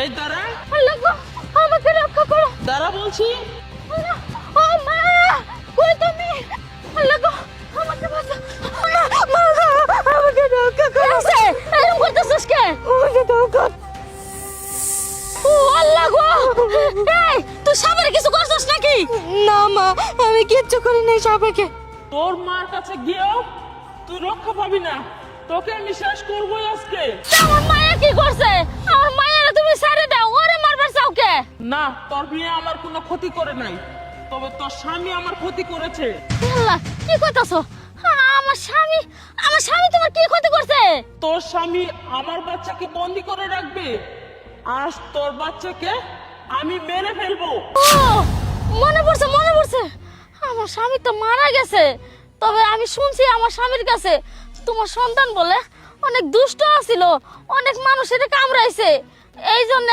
এই দাঁড়া। আল্লাহ গো, আমাকে রক্ষা করো। দাঁড়া বলছি। ও মা, কই তুমি? আল্লাহ গো, আমাকে বাঁচাও। মা গো, আমাকে রক্ষা করো। এরকম করতেছিস কে? আমাকে রক্ষা। ও আল্লাহ গো, এই তুই সাপের কিছু করছিস নাকি? না মা, আমি কিচ্ছু করি নাই সাপেরকে। তোর মার কাছে গিয়েও তুই রক্ষা পাবি না, তোকে আমি শেষ করবোই আজকে। আমার মায়া কি করছে? আমার মায়ের তুমি ছেড়ে দাও, ওরে মারবার চাও কে? না, তোর বিয়ে আমার কোনো ক্ষতি করে নাই, তবে তোর স্বামী আমার ক্ষতি করেছে। আল্লাহ, কি কইতাছো? আমার স্বামী তোমার কি ক্ষতি করছে? তোর স্বামী আমার বাচ্চাকে বন্দি করে রাখবে, আজ তোর বাচ্চাকে আমি মেরে ফেলবো। ও মনে পড়ছে। আমার স্বামী তো মারা গেছে, তবে আমি শুনছি আমার স্বামীর কাছে তোমার সন্তান বলে অনেক দুষ্ট ছিল, অনেক মানুষের কামড়াইছে, এই জন্য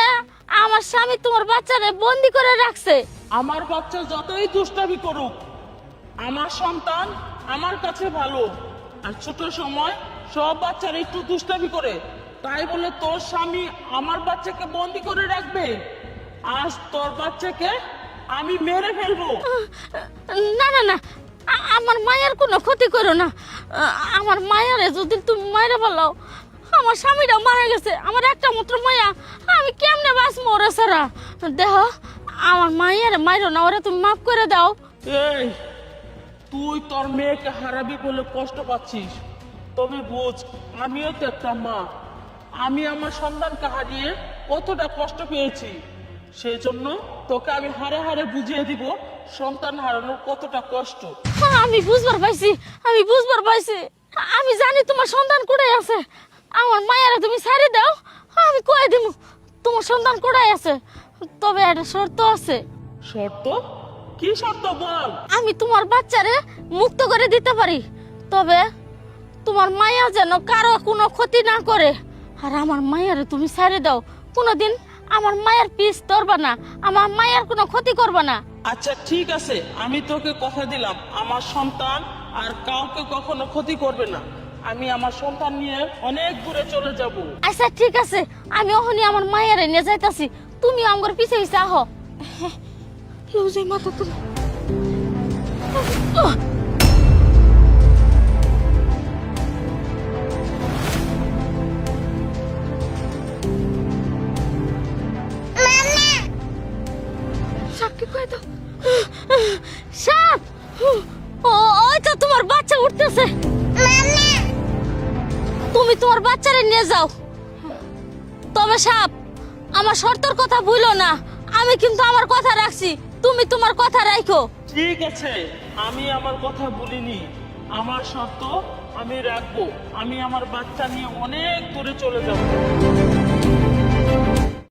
আমার স্বামী তোমার বাচ্চারে বন্দি করে রাখছে। আমার বাচ্চা যতই দুষ্টামি করুক, আমার সন্তান আমার কাছে ভালো। আর ছোট সময় সব বাচ্চারা একটু দুষ্টামি করে, তাই বলে তোর স্বামী আমার বাচ্চাকে বন্দি করে রাখবে? আজ তোর বাচ্চাকে আমি মেরে ফেলবো। না না না, আমার মায়ের কোনো ক্ষতি করো না। আমার মায়ের যদি তুমি মায়েরা বলাও, আমার স্বামীটা মারা গেছে, আমার একটা মাত্র মায়া, আমি কেমনে বাঁচবো ওরা সারা? দেহ আমার মায়ের মাইরো না, ওরা তুমি মাফ করে দাও। এই, তুই তোর মেয়েকে হারাবি বলে কষ্ট পাচ্ছিস, তবে বুঝ আমিও তো একটা মা। আমি আমার সন্তানকে হারিয়ে কতটা কষ্ট পেয়েছি, সেই জন্য তোকে আমি হারে হারে বুঝিয়ে দিব সন্তান হারানোর কতটা কষ্ট। আমি বুঝবার পাইছি। আমি জানি তোমার সন্তান কোথায় আছে। আমার মায়েরা তুমি ছেড়ে দাও, আমি কয়ে দিব তোমার সন্তান কোথায় আছে। তবে একটা শর্ত আছে। শর্ত? কি শর্ত বল? আমি তোমার বাচ্চারে মুক্ত করে দিতে পারি, তবে তোমার মায়া যেন কারো কোনো ক্ষতি না করে। আর আমার মায়ের তুমি ছেড়ে দাও, কোনোদিন আমার মায়ের পিছ ধরবা না, আমার মায়ের কোনো ক্ষতি করবা না। আচ্ছা ঠিক আছে, আমি তোকে কথা দিলাম আমার সন্তান আর কাউকে কখনো ক্ষতি করবে না। আমি আমার সন্তান নিয়ে অনেক দূরে চলে যাব। আচ্ছা ঠিক আছে, আমি ওখানে আমার মায়ের নিয়ে যাইতাছি, তুমি আমার পিছে পিছে আহো। লুজে মাথা তুমি। সাপকে কয়ে দাও। সাপ! ওই তো তোমার বাচ্চা উঠতেছে। তুমি তোমার বাচ্চারে নিয়ে যাও, তবে সাপ আমার শর্তের কথা ভুলো না। আমি কিন্তু আমার কথা রাখছি, তুমি তোমার কথা রাখো। ঠিক আছে, আমি আমার কথা বলিনি, আমার শর্ত আমি রাখবো। আমি আমার বাচ্চা নিয়ে অনেক দূরে চলে যাব।